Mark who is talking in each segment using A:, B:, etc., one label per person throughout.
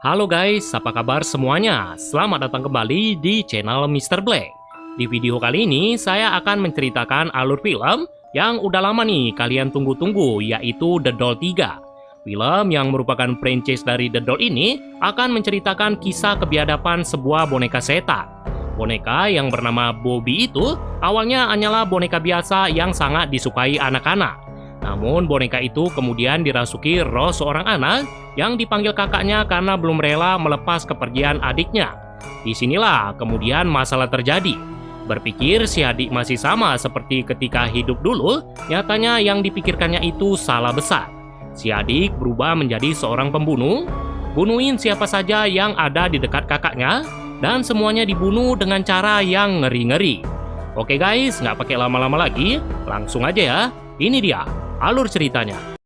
A: Halo guys, apa kabar semuanya? Selamat datang kembali di channel Mr. Black. Di video kali ini, saya akan menceritakan alur film yang udah lama nih kalian tunggu-tunggu, yaitu The Doll 3. Film yang merupakan franchise dari The Doll ini akan menceritakan kisah kebiadaban sebuah boneka setan. Boneka yang bernama Bobby itu awalnya hanyalah boneka biasa yang sangat disukai anak-anak. Namun boneka itu kemudian dirasuki roh seorang anak yang dipanggil kakaknya karena belum rela melepas kepergian adiknya. Disinilah kemudian masalah terjadi. Berpikir si adik masih sama seperti ketika hidup dulu, nyatanya yang dipikirkannya itu salah besar. Si adik berubah menjadi seorang pembunuh, bunuhin siapa saja yang ada di dekat kakaknya, dan semuanya dibunuh dengan cara yang ngeri-ngeri. Oke guys, nggak pakai lama-lama lagi, langsung aja ya. Ini dia alur ceritanya.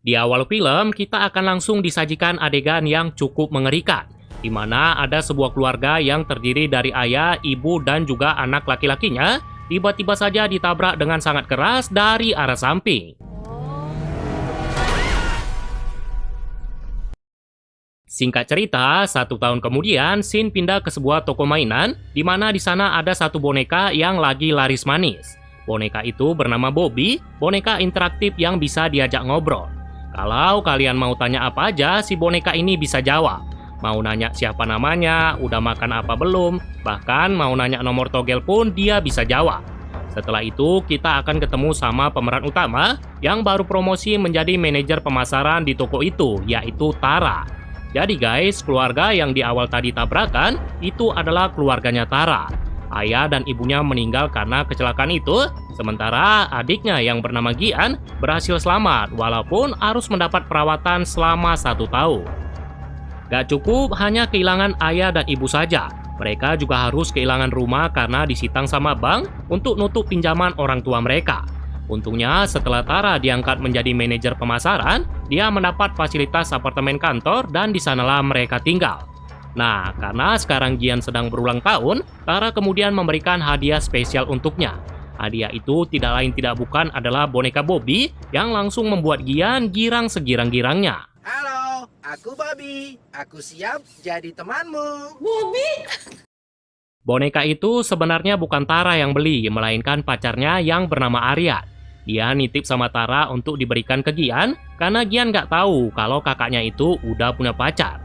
A: Di awal film, kita akan langsung disajikan adegan yang cukup mengerikan, di mana ada sebuah keluarga yang terdiri dari ayah, ibu, dan juga anak laki-lakinya, tiba-tiba saja ditabrak dengan sangat keras dari arah samping. Singkat cerita, 1 tahun kemudian, Shin pindah ke sebuah toko mainan, di mana di sana ada satu boneka yang lagi laris manis. Boneka itu bernama Bobby, boneka interaktif yang bisa diajak ngobrol. Kalau kalian mau tanya apa aja, si boneka ini bisa jawab. Mau nanya siapa namanya, udah makan apa belum, bahkan mau nanya nomor togel pun dia bisa jawab. Setelah itu, kita akan ketemu sama pemeran utama yang baru promosi menjadi manajer pemasaran di toko itu, yaitu Tara. Jadi guys, keluarga yang di awal tadi tabrakan, itu adalah keluarganya Tara. Ayah dan ibunya meninggal karena kecelakaan itu, sementara adiknya yang bernama Gian berhasil selamat walaupun harus mendapat perawatan selama 1 tahun. Gak cukup hanya kehilangan ayah dan ibu saja, mereka juga harus kehilangan rumah karena disitang sama bank untuk nutup pinjaman orang tua mereka. Untungnya setelah Tara diangkat menjadi manajer pemasaran, dia mendapat fasilitas apartemen kantor dan di sanalah mereka tinggal. Nah, karena sekarang Gian sedang berulang tahun, Tara kemudian memberikan hadiah spesial untuknya. Hadiah itu tidak lain tidak bukan adalah boneka Bobby yang langsung membuat Gian girang segirang-girangnya.
B: Halo, aku Bobby. Aku siap jadi temanmu.
C: Bobby?
A: Boneka itu sebenarnya bukan Tara yang beli, melainkan pacarnya yang bernama Aryan. Dia nitip sama Tara untuk diberikan ke Gian, karena Gian nggak tahu kalau kakaknya itu udah punya pacar.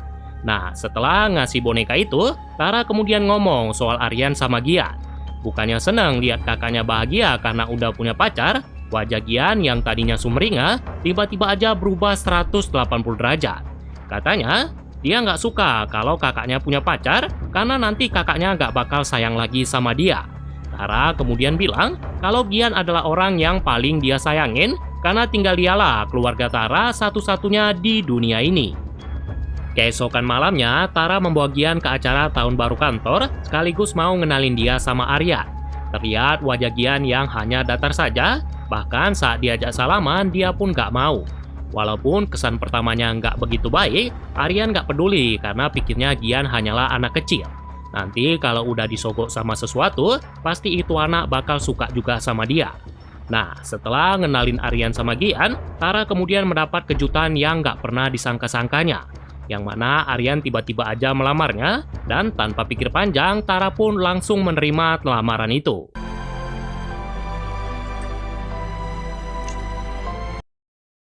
A: Nah, setelah ngasih boneka itu, Tara kemudian ngomong soal Aryan sama Gian. Bukannya senang lihat kakaknya bahagia karena udah punya pacar, wajah Gian yang tadinya sumringah, tiba-tiba aja berubah 180 derajat. Katanya, dia nggak suka kalau kakaknya punya pacar, karena nanti kakaknya nggak bakal sayang lagi sama dia. Tara kemudian bilang kalau Gian adalah orang yang paling dia sayangin, karena tinggal dialah keluarga Tara satu-satunya di dunia ini. Keesokan malamnya, Tara membawa Gian ke acara tahun baru kantor, sekaligus mau ngenalin dia sama Aryan. Terlihat wajah Gian yang hanya datar saja, bahkan saat diajak salaman, dia pun nggak mau. Walaupun kesan pertamanya nggak begitu baik, Aryan nggak peduli karena pikirnya Gian hanyalah anak kecil. Nanti kalau udah disogok sama sesuatu, pasti itu anak bakal suka juga sama dia. Nah, setelah ngenalin Aryan sama Gian, Tara kemudian mendapat kejutan yang nggak pernah disangka-sangkanya. Yang mana Aryan tiba-tiba aja melamarnya, dan tanpa pikir panjang, Tara pun langsung menerima lamaran itu.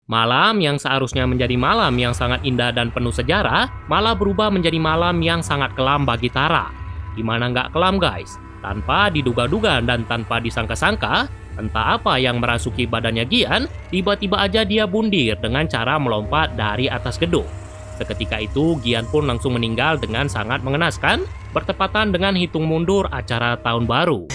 A: Malam yang seharusnya menjadi malam yang sangat indah dan penuh sejarah, malah berubah menjadi malam yang sangat kelam bagi Tara. Gimana nggak kelam guys? Tanpa diduga-duga dan tanpa disangka-sangka, entah apa yang merasuki badannya Gian, tiba-tiba aja dia bundir dengan cara melompat dari atas gedung. Seketika itu, Gian pun langsung meninggal dengan sangat mengenaskan, bertepatan dengan hitung mundur acara tahun baru.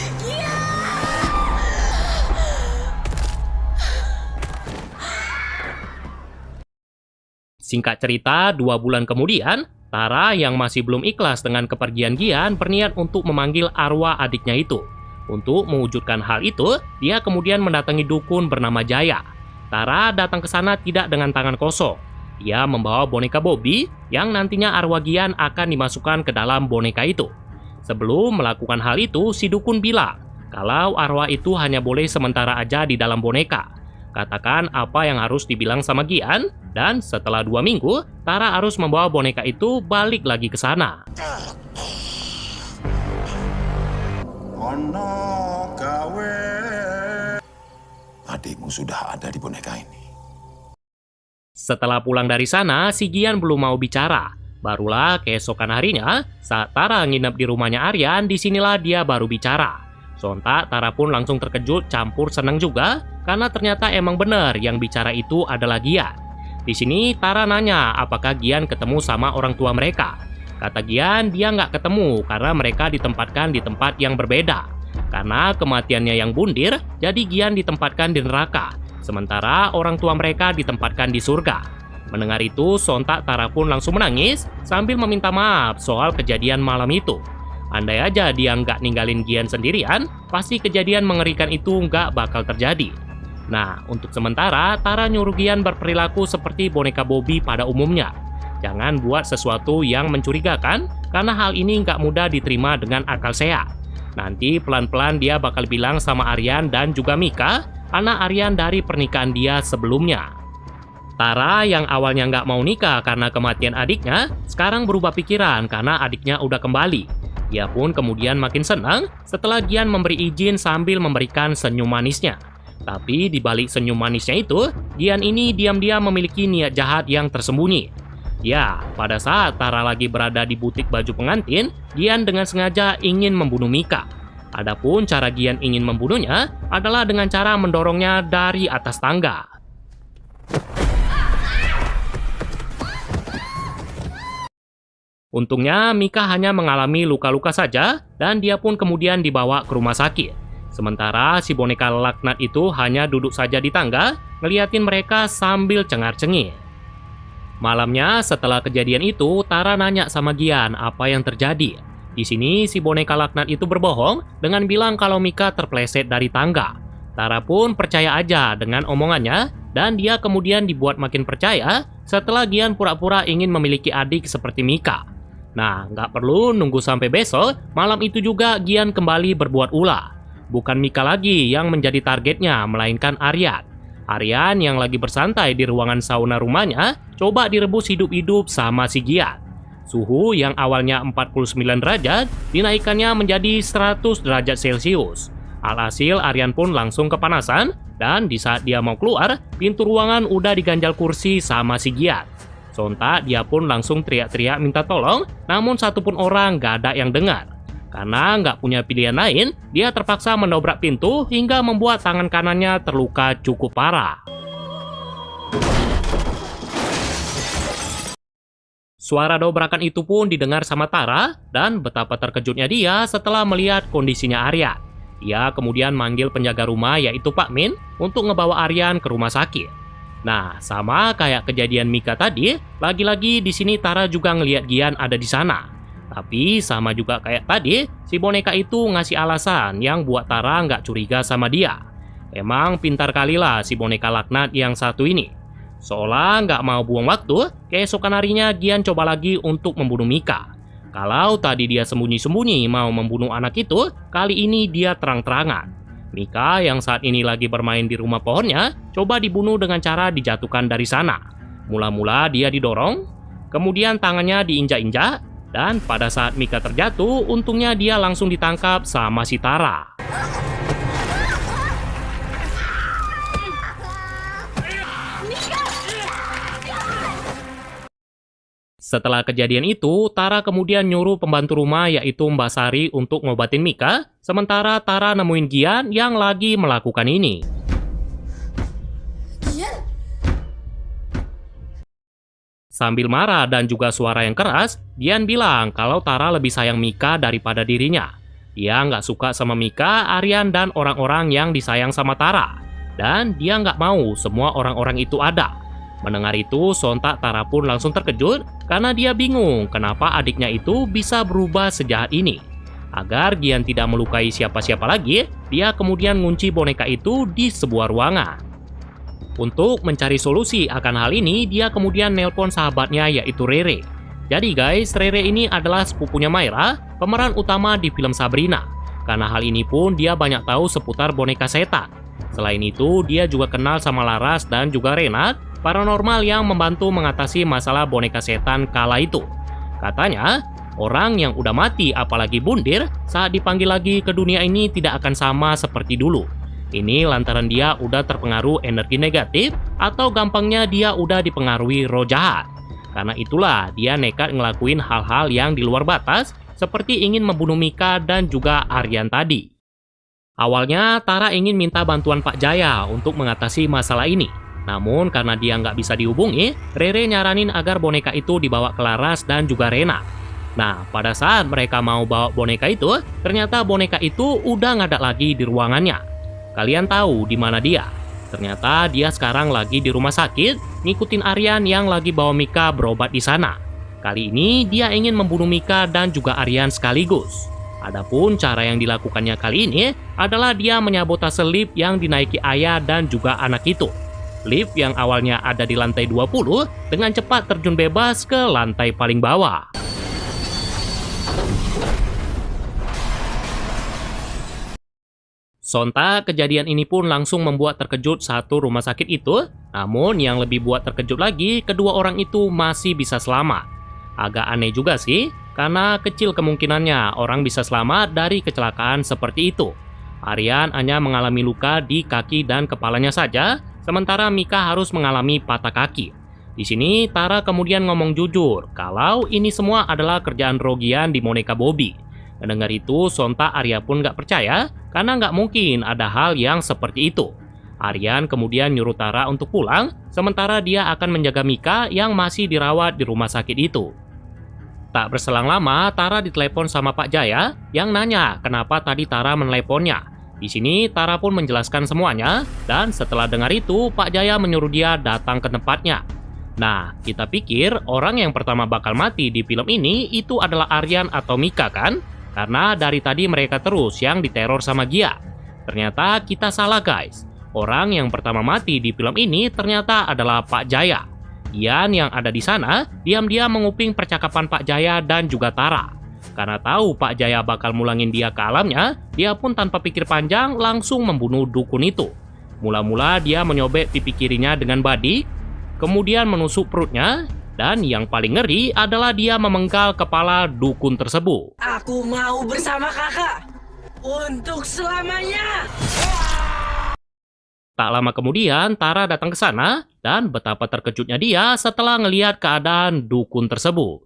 A: Singkat cerita, 2 bulan kemudian, Tara yang masih belum ikhlas dengan kepergian Gian berniat untuk memanggil arwah adiknya itu. Untuk mewujudkan hal itu, dia kemudian mendatangi dukun bernama Jaya. Tara datang ke sana tidak dengan tangan kosong. Dia membawa boneka Bobby yang nantinya arwah Gian akan dimasukkan ke dalam boneka itu. Sebelum melakukan hal itu, si dukun bilang kalau arwah itu hanya boleh sementara aja di dalam boneka. Katakan apa yang harus dibilang sama Gian, dan setelah 2 minggu, Tara harus membawa boneka itu balik lagi ke sana.
C: Adikmu sudah ada di boneka ini.
A: Setelah pulang dari sana, si Gian belum mau bicara. Barulah keesokan harinya, saat Tara nginep di rumahnya Aryan, disinilah dia baru bicara. Sontak Tara pun langsung terkejut campur senang juga, karena ternyata emang benar yang bicara itu adalah Gian. Di sini Tara nanya apakah Gian ketemu sama orang tua mereka. Kata Gian dia nggak ketemu karena mereka ditempatkan di tempat yang berbeda. Karena kematiannya yang bundir, jadi Gian ditempatkan di neraka. Sementara orang tua mereka ditempatkan di surga. Mendengar itu, sontak Tara pun langsung menangis sambil meminta maaf soal kejadian malam itu. Andai aja dia nggak ninggalin Gian sendirian, pasti kejadian mengerikan itu nggak bakal terjadi. Nah, untuk sementara, Tara nyuruh Gian berperilaku seperti boneka Bobby pada umumnya. Jangan buat sesuatu yang mencurigakan, karena hal ini nggak mudah diterima dengan akal sehat. Nanti pelan-pelan dia bakal bilang sama Aryan dan juga Mika, anak Aryan dari pernikahan dia sebelumnya. Tara yang awalnya nggak mau nikah karena kematian adiknya, sekarang berubah pikiran karena adiknya udah kembali. Ia pun kemudian makin senang setelah Gian memberi izin sambil memberikan senyum manisnya. Tapi di balik senyum manisnya itu, Gian ini diam-diam memiliki niat jahat yang tersembunyi. Ya, pada saat Tara lagi berada di butik baju pengantin, Gian dengan sengaja ingin membunuh Mika. Adapun cara Gian ingin membunuhnya adalah dengan cara mendorongnya dari atas tangga. Untungnya Mika hanya mengalami luka-luka saja dan dia pun kemudian dibawa ke rumah sakit. Sementara si boneka laknat itu hanya duduk saja di tangga, ngeliatin mereka sambil cengar-cengir. Malamnya setelah kejadian itu, Tara nanya sama Gian apa yang terjadi. Di sini si boneka laknat itu berbohong dengan bilang kalau Mika terpleset dari tangga. Tara pun percaya aja dengan omongannya dan dia kemudian dibuat makin percaya setelah Gian pura-pura ingin memiliki adik seperti Mika. Nah, nggak perlu nunggu sampai besok, malam itu juga Gian kembali berbuat ulah. Bukan Mika lagi yang menjadi targetnya, melainkan Aryan. Aryan yang lagi bersantai di ruangan sauna rumahnya, coba direbus hidup-hidup sama si Gian. Suhu yang awalnya 49 derajat, dinaikannya menjadi 100 derajat Celcius. Alhasil Aryan pun langsung kepanasan, dan di saat dia mau keluar, pintu ruangan udah diganjal kursi sama si Gian. Sontak dia pun langsung teriak-teriak minta tolong, namun satupun orang gak ada yang dengar. Karena nggak punya pilihan lain, dia terpaksa mendobrak pintu hingga membuat tangan kanannya terluka cukup parah. Suara dobrakan itu pun didengar sama Tara, dan betapa terkejutnya dia setelah melihat kondisinya Aryan. Ia kemudian manggil penjaga rumah yaitu Pak Min untuk ngebawa Aryan ke rumah sakit. Nah, sama kayak kejadian Mika tadi, lagi-lagi di sini Tara juga ngelihat Gian ada di sana. Tapi sama juga kayak tadi, si boneka itu ngasih alasan yang buat Tara nggak curiga sama dia. Emang pintar kalilah si boneka laknat yang satu ini. Seolah nggak mau buang waktu, keesokan harinya Gian coba lagi untuk membunuh Mika. Kalau tadi dia sembunyi-sembunyi mau membunuh anak itu, kali ini dia terang-terangan. Mika yang saat ini lagi bermain di rumah pohonnya, coba dibunuh dengan cara dijatuhkan dari sana. Mula-mula dia didorong, kemudian tangannya diinjak-injak, dan pada saat Mika terjatuh, untungnya dia langsung ditangkap sama si Tara. Setelah kejadian itu, Tara kemudian nyuruh pembantu rumah yaitu Mbak Sari untuk ngobatin Mika, sementara Tara nemuin Gian yang lagi melakukan ini. Sambil marah dan juga suara yang keras, Gian bilang kalau Tara lebih sayang Mika daripada dirinya. Dia nggak suka sama Mika, Aryan, dan orang-orang yang disayang sama Tara. Dan dia nggak mau semua orang-orang itu ada. Mendengar itu, sontak Tara pun langsung terkejut karena dia bingung kenapa adiknya itu bisa berubah sejahat ini. Agar Gian tidak melukai siapa-siapa lagi, dia kemudian ngunci boneka itu di sebuah ruangan. Untuk mencari solusi akan hal ini, dia kemudian nelpon sahabatnya yaitu Rere. Jadi guys, Rere ini adalah sepupunya Mayra, pemeran utama di film Sabrina. Karena hal ini pun dia banyak tahu seputar boneka setan. Selain itu, dia juga kenal sama Laras dan juga Renat, paranormal yang membantu mengatasi masalah boneka setan kala itu. Katanya, orang yang udah mati apalagi bundir, saat dipanggil lagi ke dunia ini tidak akan sama seperti dulu. Ini lantaran dia udah terpengaruh energi negatif atau gampangnya dia udah dipengaruhi roh jahat. Karena itulah dia nekat ngelakuin hal-hal yang di luar batas seperti ingin membunuh Mika dan juga Aryan tadi. Awalnya Tara ingin minta bantuan Pak Jaya untuk mengatasi masalah ini. Namun karena dia nggak bisa dihubungi, Rere nyaranin agar boneka itu dibawa ke Laras dan juga Rena. Nah, pada saat mereka mau bawa boneka itu, ternyata boneka itu udah nggak ada lagi di ruangannya. Kalian tahu di mana dia? Ternyata dia sekarang lagi di rumah sakit, ngikutin Aryan yang lagi bawa Mika berobat di sana. Kali ini dia ingin membunuh Mika dan juga Aryan sekaligus. Adapun cara yang dilakukannya kali ini adalah dia menyabotase lift yang dinaiki ayah dan juga anak itu. Lift yang awalnya ada di lantai 20 dengan cepat terjun bebas ke lantai paling bawah. Sontak kejadian ini pun langsung membuat terkejut satu rumah sakit itu. Namun yang lebih buat terkejut lagi, kedua orang itu masih bisa selamat. Agak aneh juga sih, karena kecil kemungkinannya orang bisa selamat dari kecelakaan seperti itu. Aryan hanya mengalami luka di kaki dan kepalanya saja, sementara Mika harus mengalami patah kaki. Di sini Tara kemudian ngomong jujur kalau ini semua adalah kerjaan Rogian di boneka Bobby. Mendengar itu, sontak Arya pun nggak percaya karena nggak mungkin ada hal yang seperti itu. Aryan kemudian nyuruh Tara untuk pulang, sementara dia akan menjaga Mika yang masih dirawat di rumah sakit itu. Tak berselang lama, Tara ditelepon sama Pak Jaya yang nanya kenapa tadi Tara meneleponnya. Di sini Tara pun menjelaskan semuanya, dan setelah dengar itu Pak Jaya menyuruh dia datang ke tempatnya. Nah, kita pikir orang yang pertama bakal mati di film ini itu adalah Aryan atau Mika kan? Karena dari tadi mereka terus yang diteror sama Gia. Ternyata kita salah guys. Orang yang pertama mati di film ini ternyata adalah Pak Jaya. Gian yang ada di sana diam-diam menguping percakapan Pak Jaya dan juga Tara. Karena tahu Pak Jaya bakal mulangin dia ke alamnya, dia pun tanpa pikir panjang langsung membunuh dukun itu. Mula-mula dia menyobek pipi kirinya dengan badi, kemudian menusuk perutnya, dan yang paling ngeri adalah dia memenggal kepala dukun tersebut.
B: Aku mau bersama kakak untuk selamanya.
A: Tak lama kemudian, Tara datang ke sana, dan betapa terkejutnya dia setelah ngelihat keadaan dukun tersebut.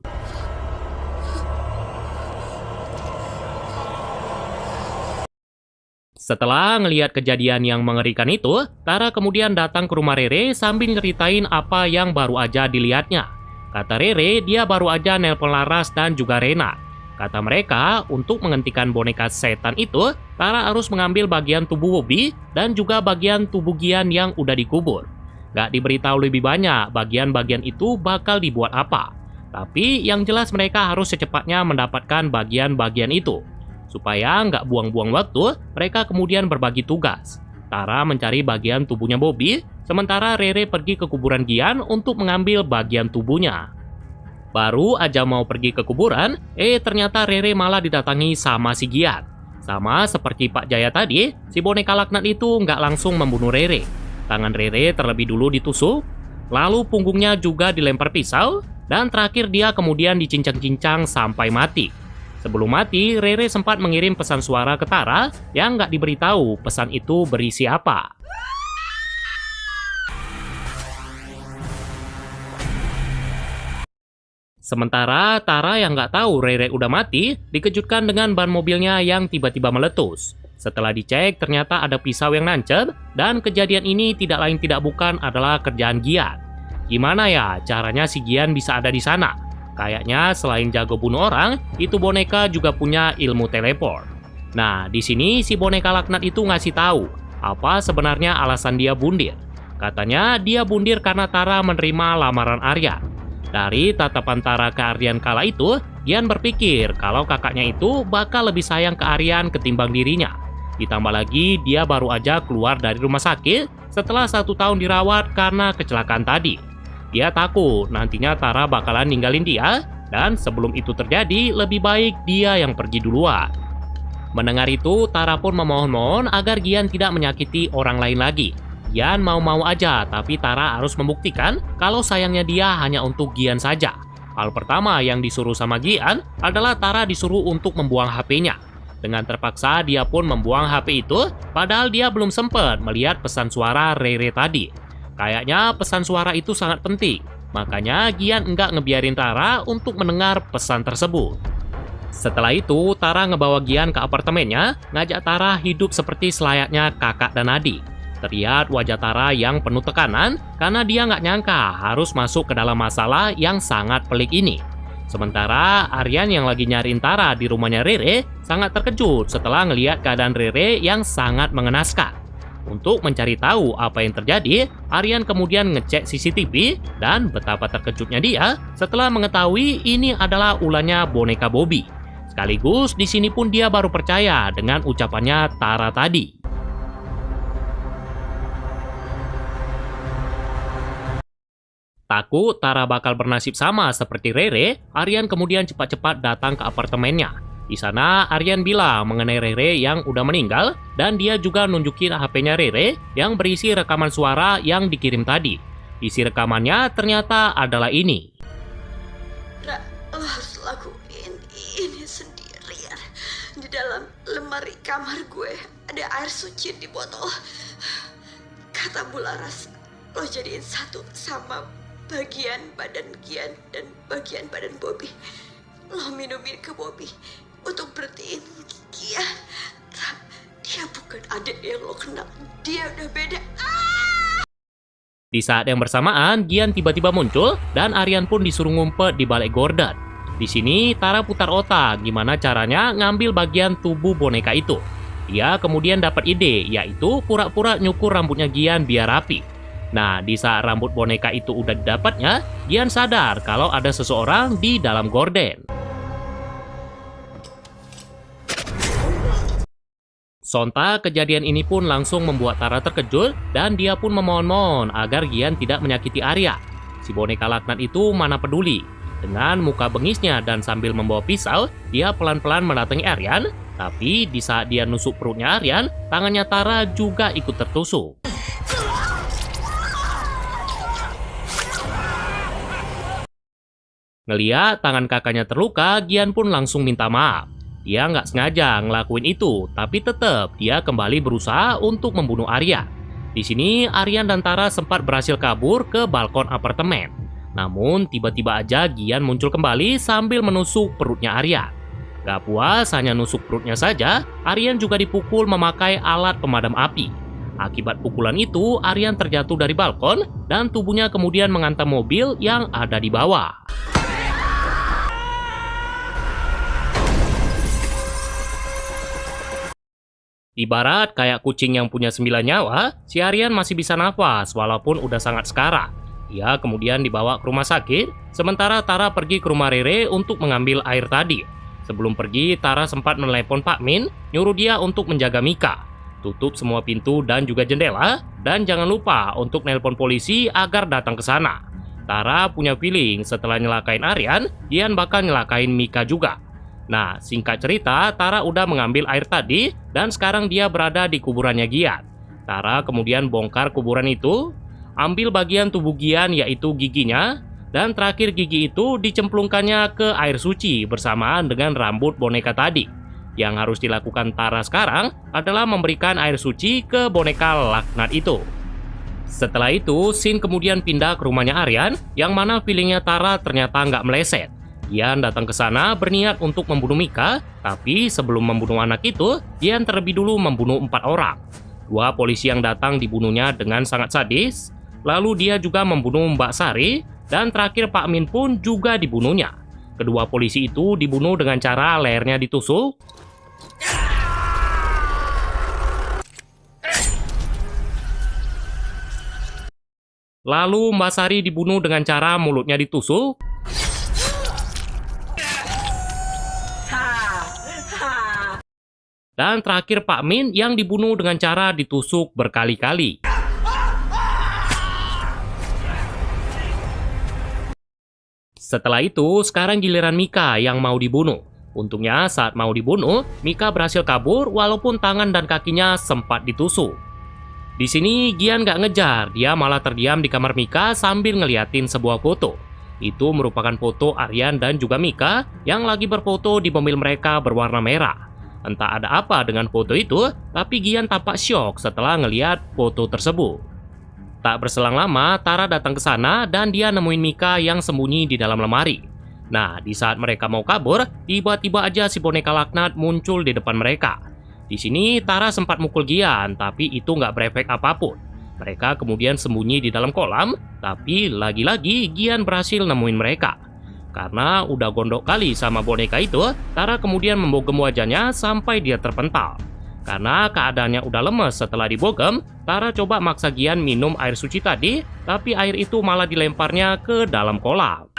A: Setelah ngelihat kejadian yang mengerikan itu, Tara kemudian datang ke rumah Rere sambil nyeritain apa yang baru aja dilihatnya. Kata Rere, dia baru aja nelpon Laras dan juga Rena. Kata mereka, untuk menghentikan boneka setan itu, Tara harus mengambil bagian tubuh Bobby dan juga bagian tubuh Gian yang udah dikubur. Gak diberitahu lebih banyak bagian-bagian itu bakal dibuat apa. Tapi yang jelas mereka harus secepatnya mendapatkan bagian-bagian itu. Supaya nggak buang-buang waktu, mereka kemudian berbagi tugas. Tara mencari bagian tubuhnya Bobby, sementara Rere pergi ke kuburan Gian untuk mengambil bagian tubuhnya. Baru aja mau pergi ke kuburan, ternyata Rere malah didatangi sama si Gian. Sama seperti Pak Jaya tadi, si boneka laknat itu nggak langsung membunuh Rere. Tangan Rere terlebih dulu ditusuk, lalu punggungnya juga dilempar pisau, dan terakhir dia kemudian dicincang-cincang sampai mati. Sebelum mati, Rere sempat mengirim pesan suara ke Tara yang nggak diberitahu pesan itu berisi apa. Sementara Tara yang nggak tahu Rere udah mati, dikejutkan dengan ban mobilnya yang tiba-tiba meletus. Setelah dicek, ternyata ada pisau yang nancep, dan kejadian ini tidak lain tidak bukan adalah kerjaan Gian. Gimana ya caranya si Gian bisa ada di sana? Kayaknya selain jago bunuh orang, itu boneka juga punya ilmu teleport. Nah, di sini si boneka laknat itu ngasih tahu apa sebenarnya alasan dia bundir. Katanya dia bundir karena Tara menerima lamaran Aryan. Dari tatapan Tara ke Aryan kala itu, Gian berpikir kalau kakaknya itu bakal lebih sayang ke Aryan ketimbang dirinya. Ditambah lagi dia baru aja keluar dari rumah sakit setelah 1 tahun dirawat karena kecelakaan tadi. Dia takut nantinya Tara bakalan ninggalin dia, dan sebelum itu terjadi lebih baik dia yang pergi duluan. Mendengar itu, Tara pun memohon-mohon agar Gian tidak menyakiti orang lain lagi. Gian mau-mau aja, tapi Tara harus membuktikan kalau sayangnya dia hanya untuk Gian saja. Hal pertama yang disuruh sama Gian adalah Tara disuruh untuk membuang HP-nya. Dengan terpaksa dia pun membuang HP itu, padahal dia belum sempat melihat pesan suara Rere tadi. Kayaknya pesan suara itu sangat penting, makanya Gian enggak ngebiarin Tara untuk mendengar pesan tersebut. Setelah itu, Tara ngebawa Gian ke apartemennya, ngajak Tara hidup seperti selayaknya kakak dan adik. Terlihat wajah Tara yang penuh tekanan karena dia nggak nyangka harus masuk ke dalam masalah yang sangat pelik ini. Sementara Aryan yang lagi nyariin Tara di rumahnya Rere sangat terkejut setelah ngelihat keadaan Rere yang sangat mengenaskan. Untuk mencari tahu apa yang terjadi, Aryan kemudian ngecek CCTV dan betapa terkejutnya dia setelah mengetahui ini adalah ulahnya boneka Bobby. Sekaligus di sini pun dia baru percaya dengan ucapannya Tara tadi. Takut Tara bakal bernasib sama seperti Rere, Aryan kemudian cepat-cepat datang ke apartemennya. Di sana Aryan bilang mengenai Rere yang udah meninggal dan dia juga nunjukin HP-nya Rere yang berisi rekaman suara yang dikirim tadi. Isi rekamannya ternyata adalah ini.
D: Lo harus lakuin ini sendirian. Di dalam lemari kamar gue ada air suci di botol. Kata Bularas, lo jadiin satu sama bagian badan Gian dan bagian badan Bobby. Lo minumin ke Bobby untuk berhentiin Gian. Dia bukan adik yang lo kenal. Dia udah beda.
A: Di saat yang bersamaan, Gian tiba-tiba muncul dan Aryan pun disuruh ngumpet di balik gorden. Di sini, Tara putar otak gimana caranya ngambil bagian tubuh boneka itu. Dia kemudian dapat ide, yaitu pura-pura nyukur rambutnya Gian biar rapi. Nah, di saat rambut boneka itu udah didapatnya, Gian sadar kalau ada seseorang di dalam gorden. Sontak kejadian ini pun langsung membuat Tara terkejut dan dia pun memohon-mohon agar Gian tidak menyakiti Arya. Si boneka laknat itu mana peduli. Dengan muka bengisnya dan sambil membawa pisau, dia pelan-pelan mendatangi Aryan. Tapi di saat dia nusuk perutnya Aryan, tangannya Tara juga ikut tertusuk. Ngeliat tangan kakaknya terluka, Gian pun langsung minta maaf. Dia nggak sengaja ngelakuin itu, tapi tetap dia kembali berusaha untuk membunuh Arya. Di sini, Aryan dan Tara sempat berhasil kabur ke balkon apartemen. Namun, tiba-tiba aja Gian muncul kembali sambil menusuk perutnya Arya. Gak puas hanya nusuk perutnya saja, Aryan juga dipukul memakai alat pemadam api. Akibat pukulan itu, Aryan terjatuh dari balkon dan tubuhnya kemudian menghantam mobil yang ada di bawah. Ibarat kayak kucing yang punya 9 nyawa, si Aryan masih bisa nafas walaupun udah sangat sekarat. Ia kemudian dibawa ke rumah sakit, sementara Tara pergi ke rumah Rere untuk mengambil air tadi. Sebelum pergi, Tara sempat menelepon Pak Min, nyuruh dia untuk menjaga Mika. Tutup semua pintu dan juga jendela, dan jangan lupa untuk nelpon polisi agar datang ke sana. Tara punya feeling setelah nyelakain Aryan, Gian bakal nyelakain Mika juga. Nah, singkat cerita, Tara udah mengambil air tadi, dan sekarang dia berada di kuburannya Gian. Tara kemudian bongkar kuburan itu, ambil bagian tubuh Gian yaitu giginya, dan terakhir gigi itu dicemplungkannya ke air suci bersamaan dengan rambut boneka tadi. Yang harus dilakukan Tara sekarang adalah memberikan air suci ke boneka laknat itu. Setelah itu, Shin kemudian pindah ke rumahnya Aryan, yang mana feelingnya Tara ternyata nggak meleset. Gian datang ke sana berniat untuk membunuh Mika, tapi sebelum membunuh anak itu, Gian terlebih dulu membunuh 4 orang. 2 polisi yang datang dibunuhnya dengan sangat sadis. Lalu dia juga membunuh Mbak Sari, dan terakhir Pak Min pun juga dibunuhnya. Kedua polisi itu dibunuh dengan cara lehernya ditusuk. Lalu Mbak Sari dibunuh dengan cara mulutnya ditusuk. Dan terakhir Pak Min yang dibunuh dengan cara ditusuk berkali-kali. Setelah itu, sekarang giliran Mika yang mau dibunuh. Untungnya saat mau dibunuh, Mika berhasil kabur walaupun tangan dan kakinya sempat ditusuk. Di sini Gian nggak ngejar, dia malah terdiam di kamar Mika sambil ngeliatin sebuah foto. Itu merupakan foto Aryan dan juga Mika yang lagi berfoto di mobil mereka berwarna merah. Entah ada apa dengan foto itu, tapi Gian tampak syok setelah ngeliat foto tersebut. Tak berselang lama, Tara datang ke sana dan dia nemuin Mika yang sembunyi di dalam lemari. Nah, di saat mereka mau kabur, tiba-tiba aja si boneka laknat muncul di depan mereka. Di sini Tara sempat mukul Gian, tapi itu nggak berefek apapun. Mereka kemudian sembunyi di dalam kolam, tapi lagi-lagi Gian berhasil nemuin mereka. Karena udah gondok kali sama boneka itu, Tara kemudian membogem wajahnya sampai dia terpental. Karena keadaannya udah lemes setelah dibogem, Tara coba maksa Gian minum air suci tadi, tapi air itu malah dilemparnya ke dalam kolam.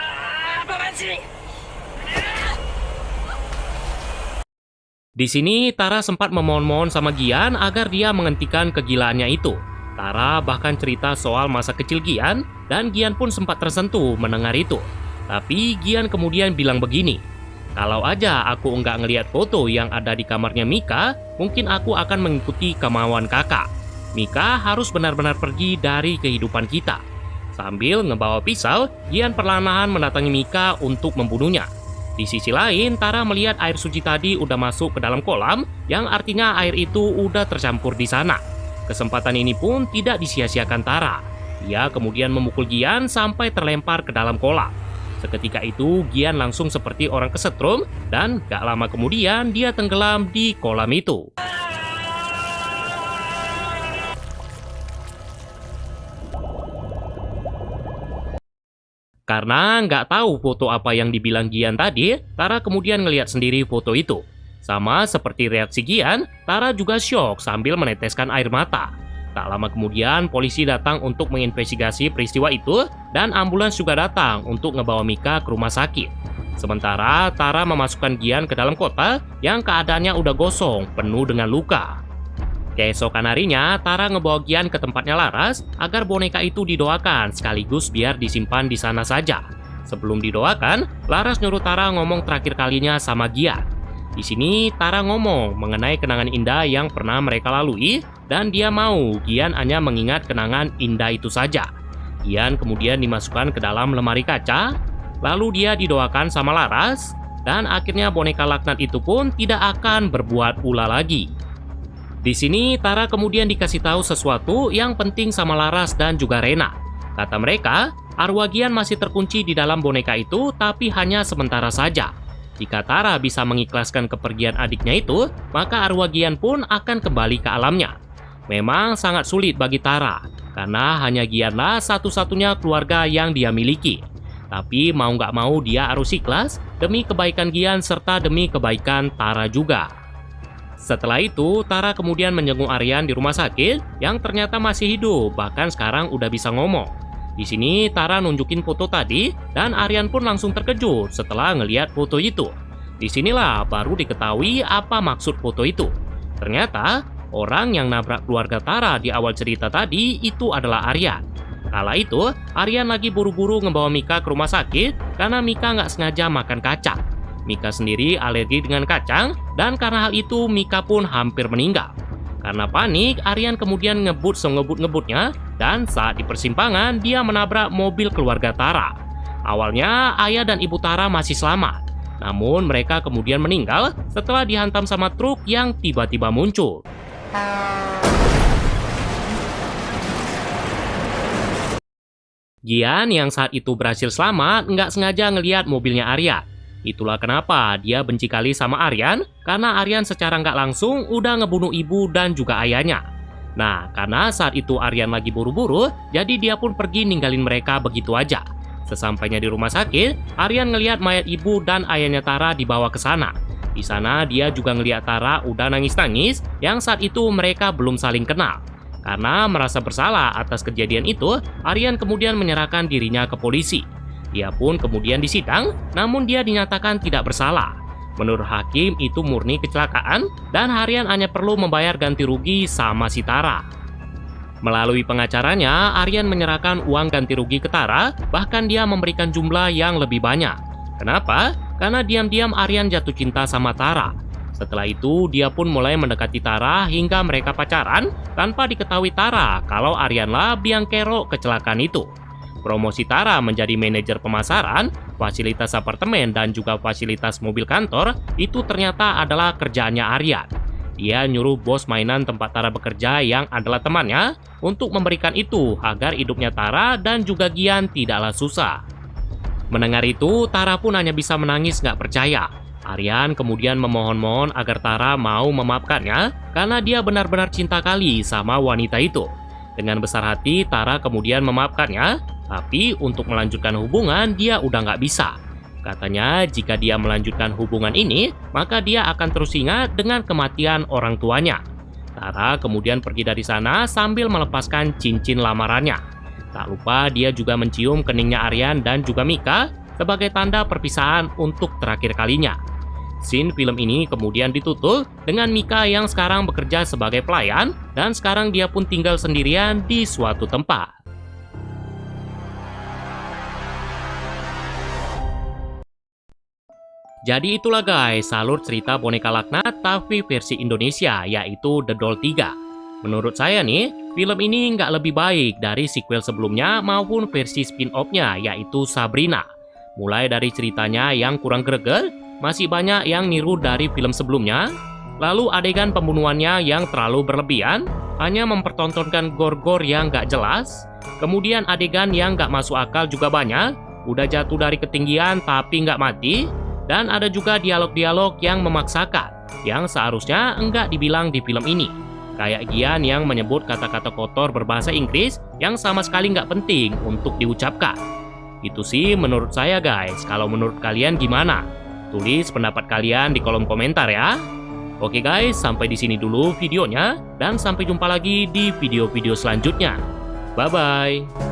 A: Di sini Tara sempat memohon-mohon sama Gian agar dia menghentikan kegilaannya itu. Tara bahkan cerita soal masa kecil Gian dan Gian pun sempat tersentuh mendengar itu. Tapi Gian kemudian bilang begini, "Kalau aja aku nggak ngelihat foto yang ada di kamarnya Mika, mungkin aku akan mengikuti kemauan kakak. Mika harus benar-benar pergi dari kehidupan kita." Sambil ngebawa pisau, Gian perlahan-lahan mendatangi Mika untuk membunuhnya. Di sisi lain, Tara melihat air suci tadi udah masuk ke dalam kolam, yang artinya air itu udah tercampur di sana. Kesempatan ini pun tidak disia-siakan Tara. Dia kemudian memukul Gian sampai terlempar ke dalam kolam. Seketika itu, Gian langsung seperti orang kesetrum, dan gak lama kemudian dia tenggelam di kolam itu. Karena nggak tahu foto apa yang dibilang Gian tadi, Tara kemudian ngelihat sendiri foto itu. Sama seperti reaksi Gian, Tara juga syok sambil meneteskan air mata. Tak lama kemudian, polisi datang untuk menginvestigasi peristiwa itu, dan ambulans juga datang untuk ngebawa Mika ke rumah sakit. Sementara Tara memasukkan Gian ke dalam kota yang keadaannya udah gosong, penuh dengan luka. Keesokan harinya, Tara ngebawa Gian ke tempatnya Laras agar boneka itu didoakan sekaligus biar disimpan di sana saja. Sebelum didoakan, Laras nyuruh Tara ngomong terakhir kalinya sama Gian. Di sini Tara ngomong mengenai kenangan indah yang pernah mereka lalui dan dia mau Gian hanya mengingat kenangan indah itu saja. Gian kemudian dimasukkan ke dalam lemari kaca, lalu dia didoakan sama Laras dan akhirnya boneka laknat itu pun tidak akan berbuat ulah lagi. Di sini Tara kemudian dikasih tahu sesuatu yang penting sama Laras dan juga Rena. Kata mereka, arwah Gian masih terkunci di dalam boneka itu tapi hanya sementara saja. Jika Tara bisa mengikhlaskan kepergian adiknya itu, maka arwah Gian pun akan kembali ke alamnya. Memang sangat sulit bagi Tara, karena hanya Gianlah satu-satunya keluarga yang dia miliki. Tapi mau nggak mau dia harus ikhlas demi kebaikan Gian serta demi kebaikan Tara juga. Setelah itu, Tara kemudian menjenguk Aryan di rumah sakit yang ternyata masih hidup, bahkan sekarang udah bisa ngomong. Di sini Tara nunjukin foto tadi dan Aryan pun langsung terkejut setelah ngelihat foto itu. Disinilah baru diketahui apa maksud foto itu. Ternyata orang yang nabrak keluarga Tara di awal cerita tadi itu adalah Aryan. Kala itu, Aryan lagi buru-buru ngebawa Mika ke rumah sakit karena Mika nggak sengaja makan kacang. Mika sendiri alergi dengan kacang, dan karena hal itu Mika pun hampir meninggal. Karena panik, Aryan kemudian ngebut sengebut-ngebutnya, dan saat di persimpangan dia menabrak mobil keluarga Tara. Awalnya ayah dan ibu Tara masih selamat, namun mereka kemudian meninggal setelah dihantam sama truk yang tiba-tiba muncul. Gian yang saat itu berhasil selamat nggak sengaja ngelihat mobilnya Aryan. Itulah kenapa dia benci kali sama Aryan, karena Aryan secara nggak langsung udah ngebunuh ibu dan juga ayahnya. Nah, karena saat itu Aryan lagi buru-buru, jadi dia pun pergi ninggalin mereka begitu aja. Sesampainya di rumah sakit, Aryan ngelihat mayat ibu dan ayahnya Tara dibawa ke sana. Di sana dia juga ngelihat Tara udah nangis-nangis, yang saat itu mereka belum saling kenal. Karena merasa bersalah atas kejadian itu, Aryan kemudian menyerahkan dirinya ke polisi. Dia pun kemudian disidang, namun dia dinyatakan tidak bersalah. Menurut hakim itu murni kecelakaan dan Aryan hanya perlu membayar ganti rugi sama si Tara. Melalui pengacaranya, Aryan menyerahkan uang ganti rugi ke Tara, bahkan dia memberikan jumlah yang lebih banyak. Kenapa? karena diam-diam Aryan jatuh cinta sama Tara. Setelah itu, dia pun mulai mendekati Tara hingga mereka pacaran tanpa diketahui Tara kalau Aryanlah biang kerok kecelakaan itu. Promosi Tara menjadi manajer pemasaran, fasilitas apartemen, dan juga fasilitas mobil kantor itu ternyata adalah kerjaannya Aryan. Dia nyuruh bos mainan tempat Tara bekerja yang adalah temannya untuk memberikan itu agar hidupnya Tara dan juga Gian tidaklah susah. Mendengar itu, Tara pun hanya bisa menangis gak percaya. Aryan kemudian memohon-mohon agar Tara mau memaafkannya karena dia benar-benar cinta kali sama wanita itu. Dengan besar hati, Tara kemudian memaafkannya, tapi untuk melanjutkan hubungan dia udah gak bisa. Katanya jika dia melanjutkan hubungan ini, maka dia akan terus ingat dengan kematian orang tuanya. Tara kemudian pergi dari sana sambil melepaskan cincin lamarannya. Tak lupa dia juga mencium keningnya Aryan dan juga Mika sebagai tanda perpisahan untuk terakhir kalinya. Scene film ini kemudian ditutup dengan Mika yang sekarang bekerja sebagai pelayan dan sekarang dia pun tinggal sendirian di suatu tempat. Jadi itulah guys, alur cerita Boneka Laknat tapi versi Indonesia, yaitu The Doll 3. Menurut saya nih, film ini nggak lebih baik dari sequel sebelumnya maupun versi spin-off-nya, yaitu Sabrina. Mulai dari ceritanya yang kurang greget, masih banyak yang niru dari film sebelumnya. Lalu adegan pembunuhannya yang terlalu berlebihan, hanya mempertontonkan gore-gore yang nggak jelas. Kemudian adegan yang nggak masuk akal juga banyak, udah jatuh dari ketinggian tapi nggak mati. Dan ada juga dialog-dialog yang memaksakan, yang seharusnya enggak dibilang di film ini. Kayak Gian yang menyebut kata-kata kotor berbahasa Inggris yang sama sekali nggak penting untuk diucapkan. Itu sih menurut saya guys, kalau menurut kalian gimana? Tulis pendapat kalian di kolom komentar ya. Oke guys, sampai di sini dulu videonya, dan sampai jumpa lagi di video-video selanjutnya. Bye-bye.